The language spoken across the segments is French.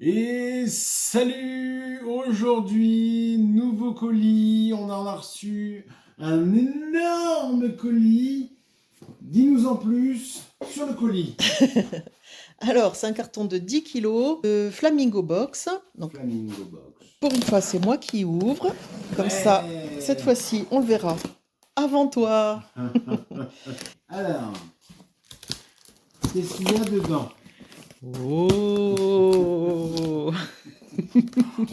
Et salut! Aujourd'hui, nouveau colis. On en a reçu un énorme colis. Dis-nous en plus sur le colis. Alors, c'est un carton de 10 kilos de Flamingo Box. Donc, Flamingo Box. pour une fois, c'est moi qui ouvre. Comme ça, cette Ouais. fois-ci, on le verra avant toi. Alors, qu'est-ce qu'il y a dedans? Oh!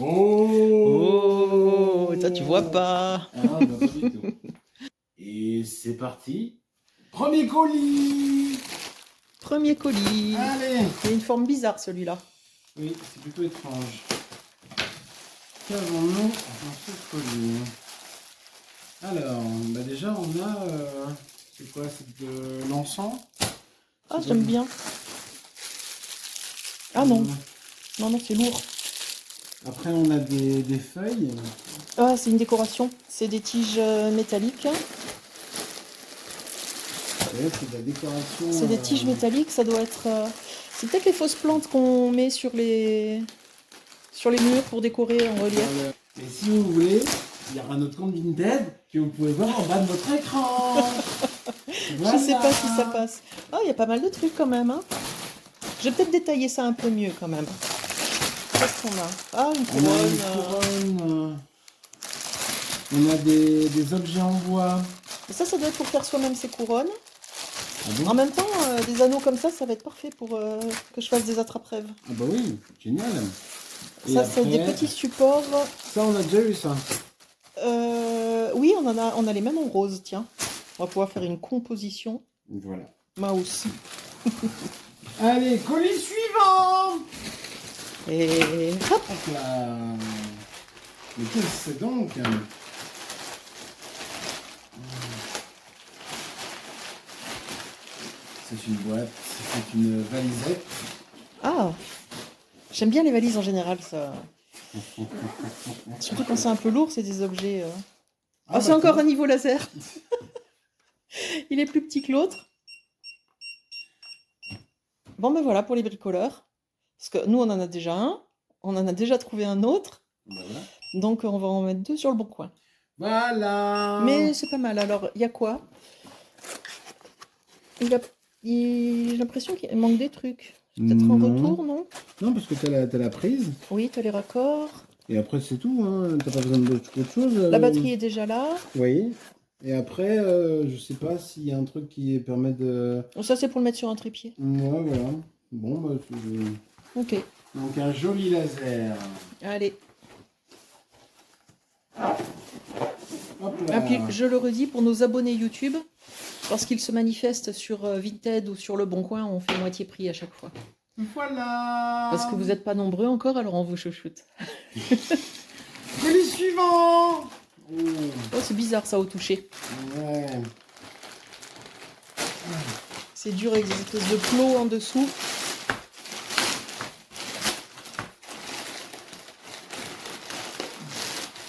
Oh! Oh! Ça, tu vois pas. Ah non, je vois pas du tout. Et c'est parti. Premier colis! Premier colis. Allez! Il a une forme bizarre, celui-là. Oui, c'est plutôt étrange. Qu'avons-nous dans ce colis? Alors, bah déjà on a... c'est quoi? C'est de l'encens? Ah, C'est j'aime quoi? bien. Ah non, Euh, non, c'est lourd. Après on a des feuilles. Ah, c'est une décoration. C'est des tiges métalliques. Ouais, c'est de la décoration. C'est des tiges métalliques, ça doit être... C'est peut-être les fausses plantes qu'on met sur les murs pour décorer en relief. Voilà. Et si vous voulez, il y aura notre compte Vinted que vous pouvez voir en bas de votre écran. Voilà. Je sais pas si ça passe. Ah, il y a pas mal de trucs quand même. Hein. Je vais peut-être détailler ça un peu mieux quand même. Qu'est-ce qu'on a? Ah, une On a couronne. une couronne. On a des objets en bois. Ça doit être pour faire soi-même ses couronnes. Ah bon? En même temps, des anneaux comme ça va être parfait pour que je fasse des attrape-rêves. Ah bah oui, génial. Et Ça, c'est des après, petits supports. ça on a déjà eu ça. Oui, on a les mêmes en rose, tiens. On va pouvoir faire une composition. Voilà. Mouse. Allez, colis suivant. Et hop. Hop là. Mais qu'est-ce que c'est donc? C'est une boîte, c'est une valisette. Ah, j'aime bien les valises en général, ça. Surtout quand c'est un peu lourd, c'est des objets. Ah, c'est encore un niveau laser. Il est plus petit que l'autre. Bon, ben voilà pour les bricoleurs. Parce que nous, on en a déjà un. On en a déjà trouvé un autre. Voilà. Donc, on va en mettre deux sur le bon coin. Voilà. Mais c'est pas mal. Alors, il y a quoi? J'ai l'impression qu'il manque des trucs. Peut-être en retour, non? Non, parce que t'as la prise. Oui, tu as les raccords. Et après, c'est tout. Hein. T'as pas besoin d'autre chose. La batterie est déjà là. Oui. Et après, je sais pas s'il y a un truc qui permet de... Ça, c'est pour le mettre sur un trépied. Ouais, voilà. Bon, bah, Ok. donc un joli laser. Allez. Hop Et puis, là. je le redis, pour nos abonnés YouTube, lorsqu'ils se manifestent sur Vinted ou sur Le Bon Coin, on fait moitié prix à chaque fois. Voilà. Parce que vous n'êtes pas nombreux encore, alors on vous chouchoute. Colis suivant. Oh, c'est bizarre ça au toucher. Ouais. C'est dur avec des espèces de plots en dessous.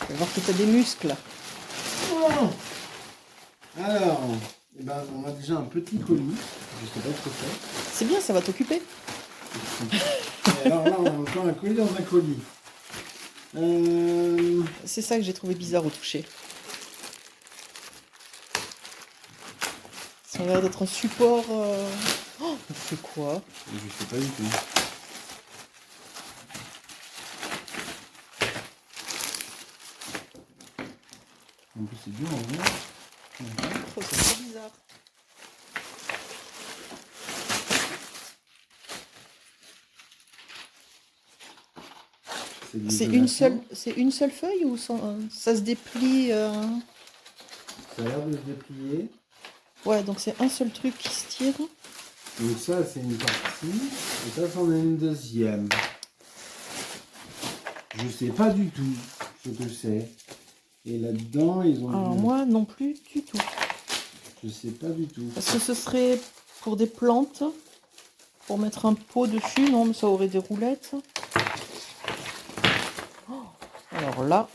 Tu vas voir que tu as des muscles. Oh. Alors, eh ben, on a déjà un petit colis. Je sais pas ce que c'est. C'est bien, ça va t'occuper. Et alors là, on a encore un colis dans un colis. C'est ça que j'ai trouvé bizarre au toucher. Ça a l'air d'être un support... Oh, c'est quoi? Je sais pas du tout. En plus, c'est dur en vrai. Oh, c'est très bizarre. C'est une seule feuille ou ça se déplie Ça a l'air de se déplier. Ouais, donc c'est un seul truc qui se tire. Donc ça, c'est une partie. Et ça, c'en est une deuxième. Je sais pas du tout ce que c'est. Et là-dedans, ils ont... Alors moi, non plus du tout. Je sais pas du tout. Parce que ce serait pour des plantes, pour mettre un pot dessus. Non, mais ça aurait des roulettes. Oh, alors là...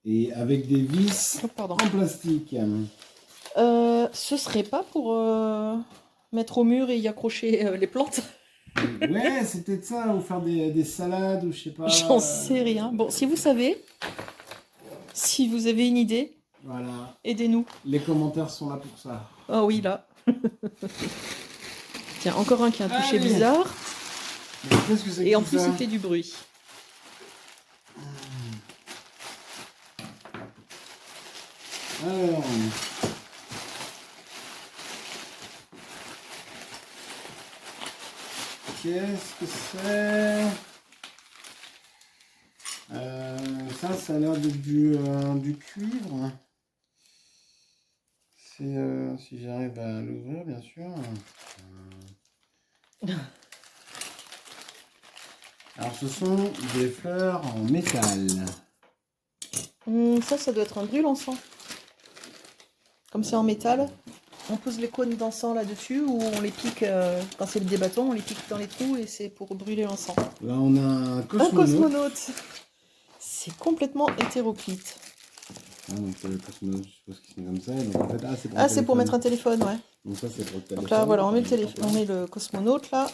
Et avec des vis Oh, pardon. en plastique. Ce serait pas pour mettre au mur et y accrocher les plantes? Ouais, c'est peut-être ça, ou faire des salades, ou je sais pas. J'en sais rien. Bon, si vous savez, si vous avez une idée, Voilà, aidez-nous. les commentaires sont là pour ça. Oh oui, là. Tiens, encore un qui a un toucher Allez. bizarre. Mais qu'est-ce que c'est Et que en tout plus, ça? il fait du bruit. Alors... Qu'est-ce que c'est? Ça a l'air de du cuivre. C'est si j'arrive à l'ouvrir, bien sûr. Alors, ce sont des fleurs en métal. Ça doit être un brûle-encens. Comme c'est en métal, on pose les cônes d'encens là-dessus ou on les pique, quand c'est des bâtons, on les pique dans les trous et c'est pour brûler l'encens. Là, on a un Un cosmonaute. cosmonaute. C'est complètement hétéroclite. Ah, donc, le cosmonaute, je suppose qu'il est comme ça. Donc, en fait, c'est pour Ah, c'est pour mettre un téléphone, ouais. Donc, ça, c'est pour le téléphone. Donc là, voilà, on met le cosmonaute là.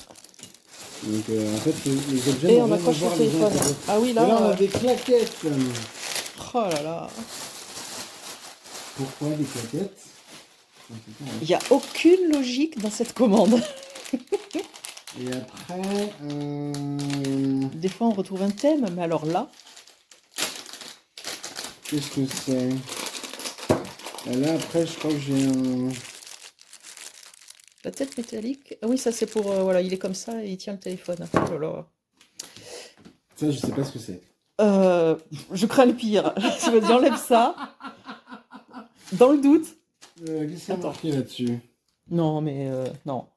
Donc, en fait, les objets Et n'ont on rien à accroche voir le les uns téléphone. avec les autres. Ah oui, Et là, on là. a des claquettes. Oh là là. Pourquoi des claquettes? Il n'y a aucune logique dans cette commande. Et après, Des fois, on retrouve un thème, mais alors là. qu'est-ce que c'est? Et là, après, je crois que j'ai un... La tête métallique. Ah oui, ça c'est pour. Voilà, il est comme ça et il tient le téléphone. Oh là là. Ça, je sais pas ce que c'est. Je crains le pire. Tu vas dire, enlève ça. Dans le doute. Qu'est-ce qu'il y a Attends. marqué là-dessus? Non, mais non.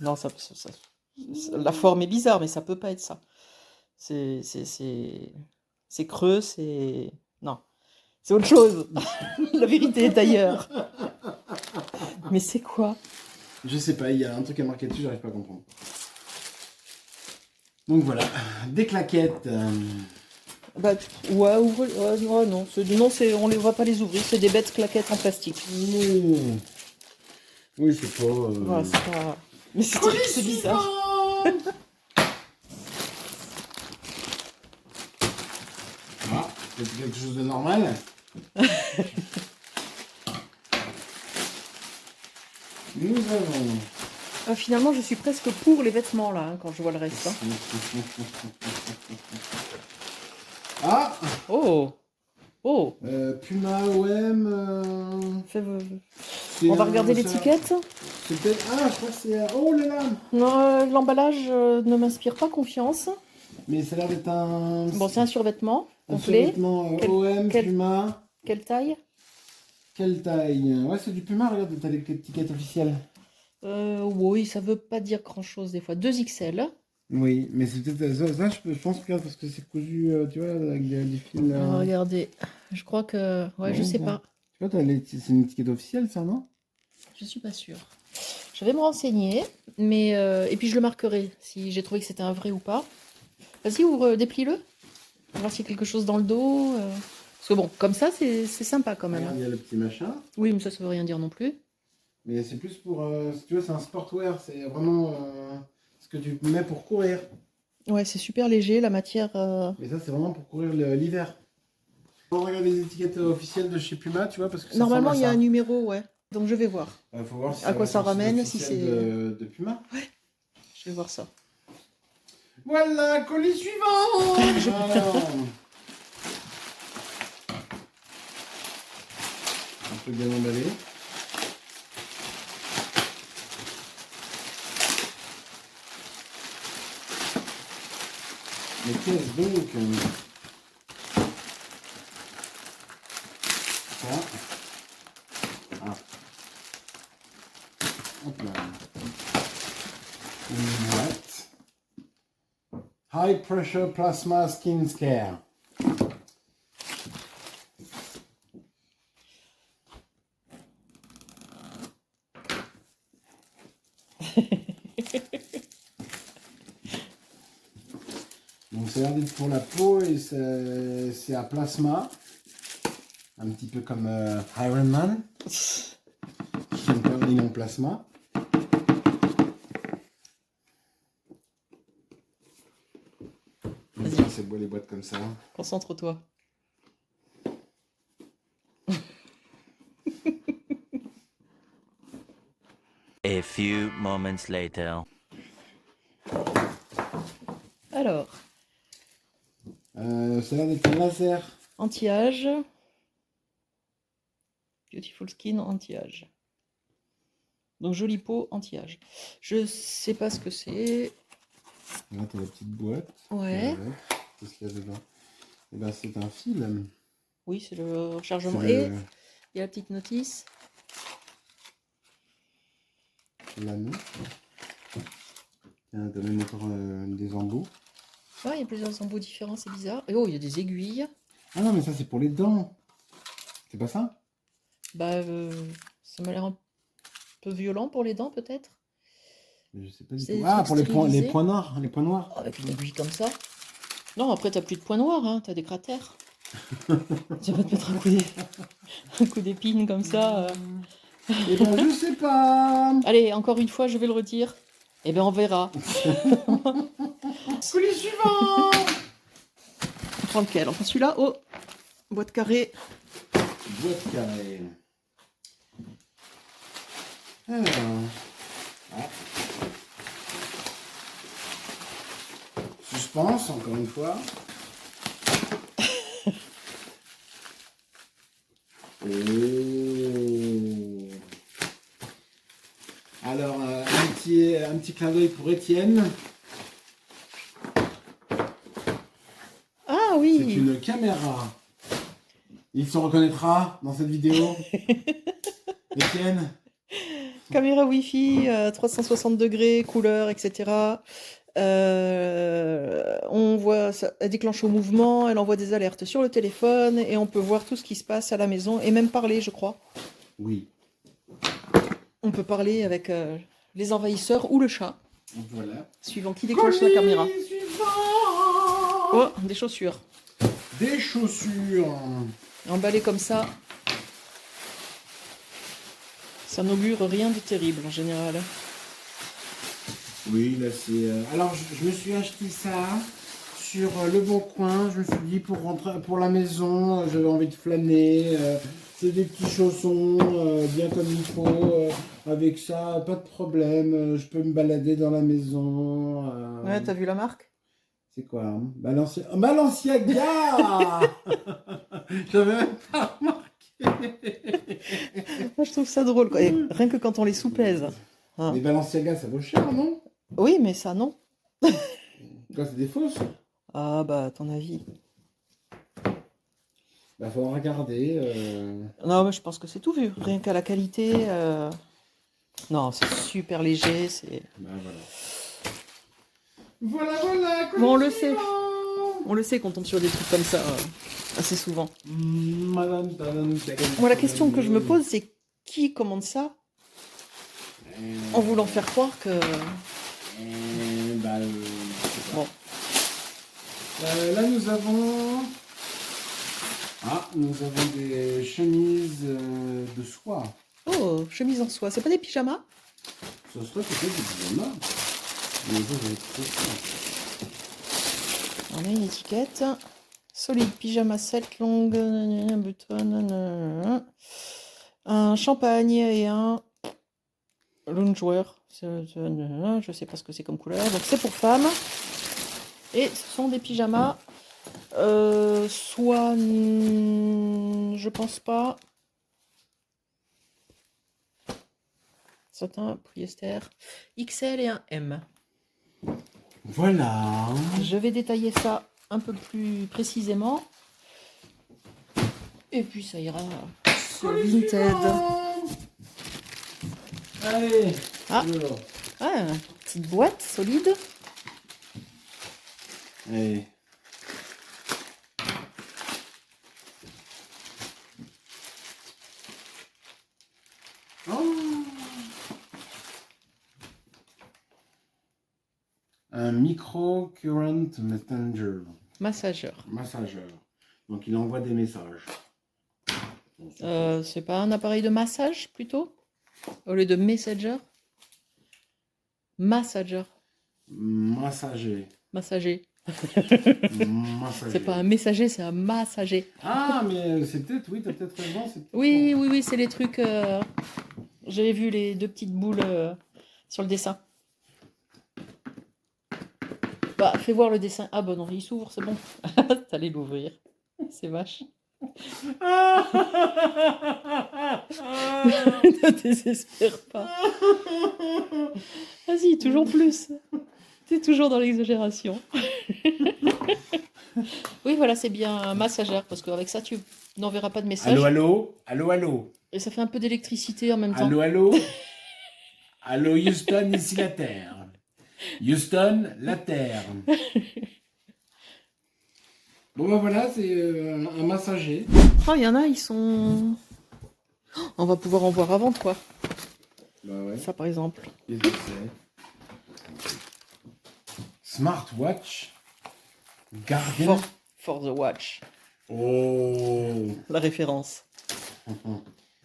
Non, la forme est bizarre, mais ça peut pas être ça. C'est creux, c'est. Non. C'est autre chose. La vérité est ailleurs. Mais c'est quoi? Je sais pas, il y a un truc à marquer dessus, j'arrive pas à comprendre. Donc voilà, des claquettes. Bah, ouais, non. Non, on les va pas les ouvrir, c'est des bêtes claquettes en plastique. Mmh. Oui, c'est pas... Voilà, c'est pas. Mais c'est bizarre. Ah, c'est quelque chose de normal. Nous avons... Finalement, je suis presque pour les vêtements là, hein, quand je vois le reste. Hein. Ah, Oh! Oh! Puma OM. On va regarder l'étiquette. C'est peut-être... Ah, je crois que c'est... Oh là là! Non, l'emballage ne m'inspire pas confiance. Mais ça a l'air d'être un... Bon, c'est un survêtement un complet. survêtement OM, Puma. Quelle taille? Quelle taille? Ouais, c'est du Puma, regarde, t'as l'étiquette officielle. Oui, ça veut pas dire grand-chose des fois. 2XL. Oui, mais c'est peut-être ça, je pense, regarde, parce que c'est cousu, tu vois, avec des fils... Regardez, je crois que... Ouais, je sais pas. Tu vois, c'est une étiquette officielle, ça, non? Je suis pas sûre. Je vais me renseigner, mais... Et puis je le marquerai, si j'ai trouvé que c'était un vrai ou pas. Vas-y, ouvre, déplie-le. On va voir s'il y a quelque chose dans le dos. Parce que bon, comme ça, c'est sympa quand même. Regarde, il y a le petit machin. Oui, mais ça veut rien dire non plus. Mais c'est plus pour, tu vois, c'est un sportwear, c'est vraiment ce que tu mets pour courir. Ouais, c'est super léger, la matière... Et ça, c'est vraiment pour courir l'hiver. On regarde les étiquettes officielles de chez Puma, tu vois, parce que ça Normalement, ressemble il y à a ça. un numéro, ouais. Donc je vais voir. Faut voir si À quoi ça ramène, si si c'est de Puma. Ouais, je vais voir ça. Voilà, colis suivant. Alors, un peu bien emballé. Mais qu'est-ce donc ça? Ah. Hop là. Une boîte. High Pressure Plasma Skin Care. Donc ça a l'air d'être pour la peau et c'est à plasma. Un petit peu comme Iron Man. Qui est en plasma. les boîtes comme ça. Concentre-toi. A few moments later. Alors, Ça a l'air d'être un laser. anti-âge. Beautiful Skin anti-âge. Donc, jolie peau anti-âge. Je sais pas ce que c'est. Là, t'as la petite boîte. Ouais. Qu'est-ce qu'il y a dedans? Eh ben, c'est un fil. Oui, c'est le rechargement. C'est Et il y a la petite notice. l'anneau. T'as même encore des embouts. Ouais, il y a plusieurs embouts différents, c'est bizarre. Et oh, il y a des aiguilles. Ah non, mais ça, c'est pour les dents. C'est pas ça? Bah, ça m'a l'air un peu violent pour les dents, peut-être. Je sais pas du C'est tout. des Ah, trucs pour les stérilisés. points noirs. Les points noirs. Oh, avec une aiguille comme ça. Non, après, t'as plus de points noirs, hein, t'as des cratères. Tu vas pas te mettre un coup d'épine comme ça. Eh ben, je sais pas. Allez, encore une fois, je vais le redire. Eh bien, on verra. Colis suivant. On prend lequel? On prend celui-là. Oh, boîte carrée. Boîte carrée. Alors. Ah. Suspense, encore une fois. Oh. Alors, un petit clin d'œil pour Étienne. Ah C'est oui. une caméra. Il se reconnaîtra dans cette vidéo. Étienne. Caméra Wi-Fi, 360 degrés, couleur, etc. On voit, ça, elle déclenche au mouvement, elle envoie des alertes sur le téléphone et on peut voir tout ce qui se passe à la maison et même parler, je crois. Oui. On peut parler avec les envahisseurs ou le chat, Voilà. suivant qui déclenche la caméra. Suivant. Oh, des chaussures. Des chaussures. Emballées comme ça n'augure rien de terrible en général. Oui, là c'est. Alors je me suis acheté ça sur Le Bon Coin. Je me suis dit pour rentrer pour la maison, j'avais envie de flâner. C'est des petits chaussons bien comme il faut. Avec ça, pas de problème. Je peux me balader dans la maison. Ouais, t'as vu la marque? C'est quoi hein Balenciaga. J'avais même pas remarqué. Moi, je trouve ça drôle, quoi. Et rien que quand on les soupèse. Hein. Les Balenciaga, ça vaut cher, non? Oui, mais ça, non. Quoi, c'est des fausses? Ah, bah, à ton avis. Bah, faut regarder. Non, mais je pense que c'est tout vu. Rien qu'à la qualité. Non, c'est super léger. C'est... Bah, voilà. Voilà. Bon, on le sait. On le sait qu'on tombe sur des trucs comme ça assez souvent. Moi, Moi, la question que je me pose, c'est qui commande ça en voulant faire croire que... Bah, je sais pas. Bon. Là, nous avons des chemises de soie. Oh, chemise en soie. C'est pas des pyjamas? Ça serait peut-être des pyjamas. Mais ça, ça va être trop cher. On a une étiquette. Solide pyjama set longue, button, un champagne et un loungewear. Je sais pas ce que c'est comme couleur. Donc c'est pour femmes. Et ce sont des pyjamas. Soit, je pense pas. Satin, polyester, XL et un M. Voilà. Je vais détailler ça un peu plus précisément. Et puis ça ira sur Vinted. Allez. Ah. Alors. Ah, petite boîte solide. Allez. Oh. Un micro-current messenger. Massageur. Massageur. Donc il envoie des messages. Bon, C'est pas un appareil de massage plutôt? Au lieu de messenger? Massager. Massager. Massager. Massager. C'est pas un messager, c'est un massager. Ah, mais c'est peut-être, oui, t'as peut-être raison. C'est peut-être Oui, oui, oui, c'est les trucs. J'avais vu les deux petites boules sur le dessin. Bah, fais voir le dessin. Ah, bah non, il s'ouvre, c'est bon. T'allais l'ouvrir. C'est vache. Ne désespère pas. Vas-y, toujours plus. T'es toujours dans l'exagération. Oui, voilà, c'est bien un massagère, parce qu'avec ça, tu n'enverras pas de message. Allô, allô, allô, allô, Et ça fait un peu d'électricité en même temps. allô, allô, allô, Houston, ici la Terre. Houston, la Terre. Bon, ben voilà, c'est un massager. Oh, il y en a, ils sont... Oh, on va pouvoir en voir avant, toi. Bah ouais. Ça, par exemple. Qu'est-ce que c'est? Smartwatch. Garden. For the watch. Oh. La référence.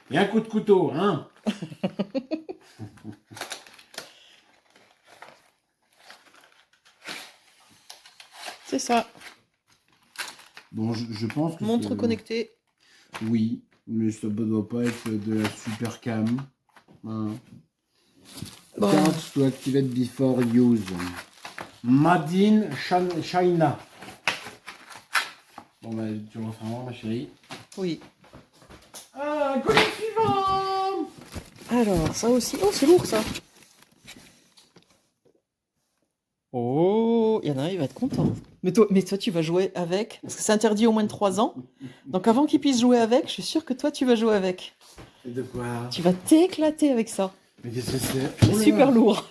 Et un coup de couteau, hein. C'est ça. Bon, je pense que Montre c'est- connectée. Oui, mais ça ne doit pas être de la super cam. Hein. Bon. Can't to activate before use. Made in China. Bon, bah, tu me referas moi, ma chérie. Oui. Ah, colis suivant. Alors, ça aussi. Oh, c'est lourd, ça. Oh, il y en a un, il va être content. Mais toi, tu vas jouer avec. Parce que c'est interdit au moins de 3 ans. Donc, avant qu'il puisse jouer avec, je suis sûre que toi, tu vas jouer avec. Et de quoi? Tu vas t'éclater avec ça. Mais qu'est-ce que c'est? C'est Oh là super là. lourd.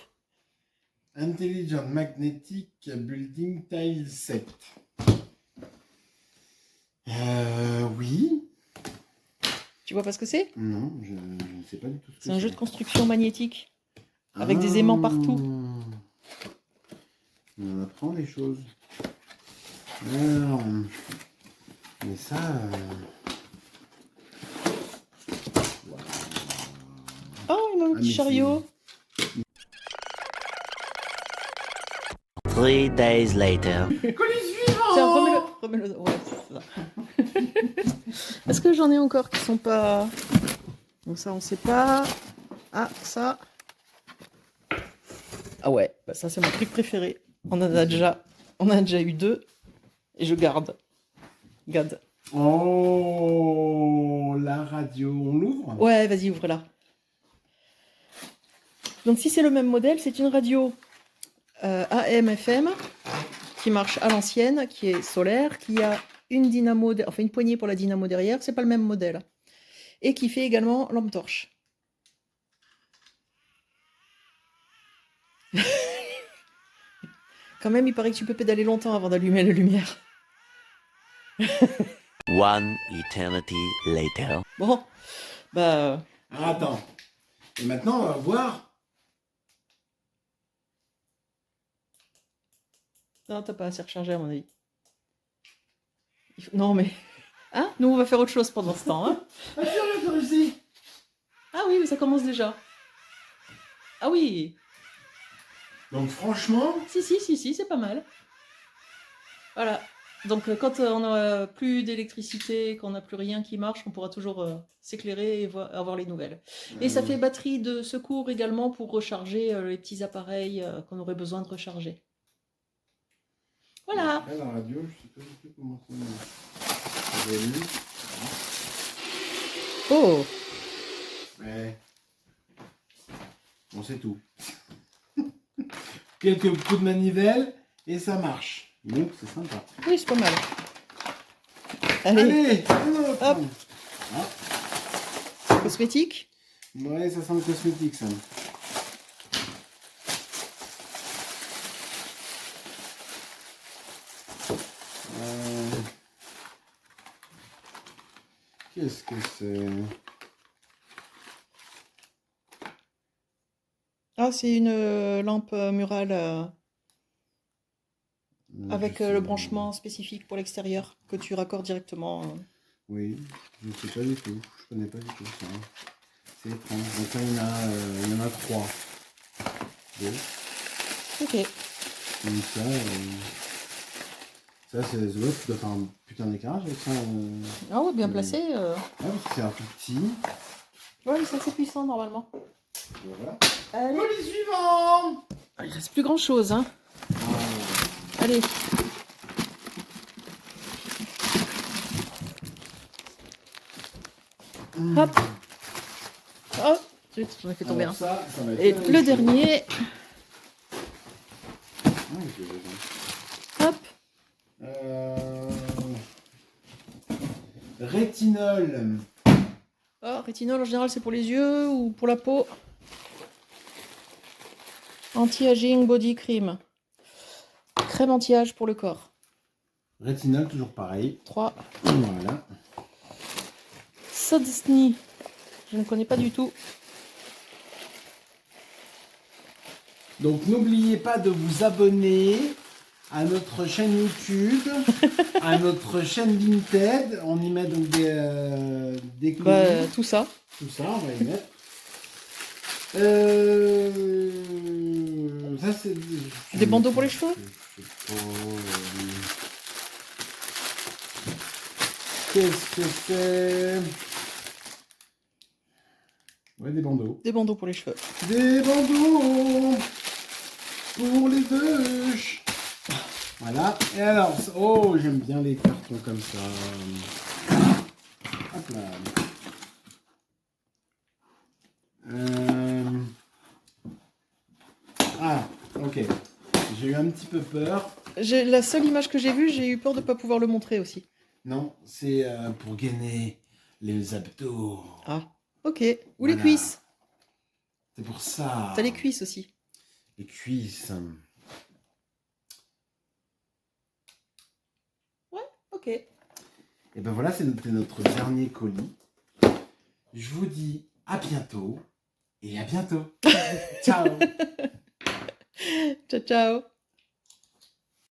Intelligent Magnetic Building Tile Set. Oui. Tu vois pas ce que c'est? Non, je ne sais pas du tout ce que C'est un jeu de construction magnétique. avec des aimants partout. On apprend des choses. Alors, mais ça... Oh, il a un Ah, petit mais chariot. 3 days later. Colis suivant. Tiens, remets-le. Ouais, c'est ça. Est-ce que j'en ai encore qui sont pas... Donc ça, on sait pas. Ah, ça. Ah ouais, bah ça c'est mon truc préféré. On a déjà eu 2. Et je garde. Oh, la radio, on l'ouvre? Ouais, vas-y, ouvre-la. Donc si c'est le même modèle, c'est une radio AM/FM qui marche à l'ancienne, qui est solaire, qui a une dynamo, enfin une poignée pour la dynamo derrière, c'est pas le même modèle. Et qui fait également lampe torche. Quand même, il paraît que tu peux pédaler longtemps avant d'allumer la lumière. One eternity later. Bon, bah... Ah, attends. Et maintenant, on va voir. Non, t'as pas assez rechargé à mon avis. Non mais... Hein? Nous, on va faire autre chose pendant ce temps, hein? Ah, tiens, regarde ici. Ah oui, mais ça commence déjà. Ah oui! Donc, franchement... Si, c'est pas mal. Voilà. Donc, quand on n'a plus d'électricité, qu'on n'a plus rien qui marche, on pourra toujours s'éclairer et avoir les nouvelles. Et ça fait batterie de secours également pour recharger les petits appareils qu'on aurait besoin de recharger. Voilà. Après, la radio, je sais pas du tout comment ça évolue. Oh! Ouais. Bon, c'est tout. Quelques coups de manivelle et ça marche. Donc, c'est sympa. Oui, c'est pas mal. Allez, Hop. Ah. cosmétique. Ouais, ça sent le cosmétique, ça. Qu'est-ce que c'est? Ah, c'est une lampe murale avec Je sais le pas. branchement spécifique pour l'extérieur que tu raccordes directement. Oui, je ne sais pas du tout. Je connais pas du tout ça. C'est étrange. Donc là, il y en a 3. Deux. Ok. Comme ça. Ça, c'est les autres. Tu dois faire un putain d'écart avec ça. Ah ouais, bien placé. Ouais, parce que c'est un tout petit. Ouais, mais c'est assez puissant normalement. Et voilà. Allez. Colis suivant. Ah, il reste plus grand chose, hein. Allez. Hop. Oh, zut, j'en ai fait tomber Alors un. ça va être Et la le même dernier. chose. Ah, je vais voir. Hop. Rétinol. Oh, rétinol en général c'est pour les yeux ou pour la peau. Anti-aging body cream. Crème anti-âge pour le corps. Rétinol, toujours pareil. 3. Voilà. Sodstny. Je ne connais pas du tout. Donc n'oubliez pas de vous abonner à notre chaîne YouTube, à notre chaîne Vinted. On y met donc des colis. Bah, tout ça. Tout ça, on va y mettre. Ça, c'est Des bandeaux pour les cheveux. Je sais pas, Qu'est-ce que c'est? Ouais, des bandeaux. Des bandeaux pour les cheveux. Des bandeaux pour les douches. Voilà. Et alors, oh, j'aime bien les cartons comme ça. Hop là. Ah, ok. J'ai eu un petit peu peur. La seule image que j'ai vue, j'ai eu peur de ne pas pouvoir le montrer aussi. Non, c'est pour gainer les abdos. Ah, ok. Ou Voilà. les cuisses. C'est pour ça. T'as les cuisses aussi. Les cuisses. Ouais, ok. Et ben voilà, c'était notre dernier colis. Je vous dis à bientôt. Et à bientôt. Ciao. Ciao, ciao.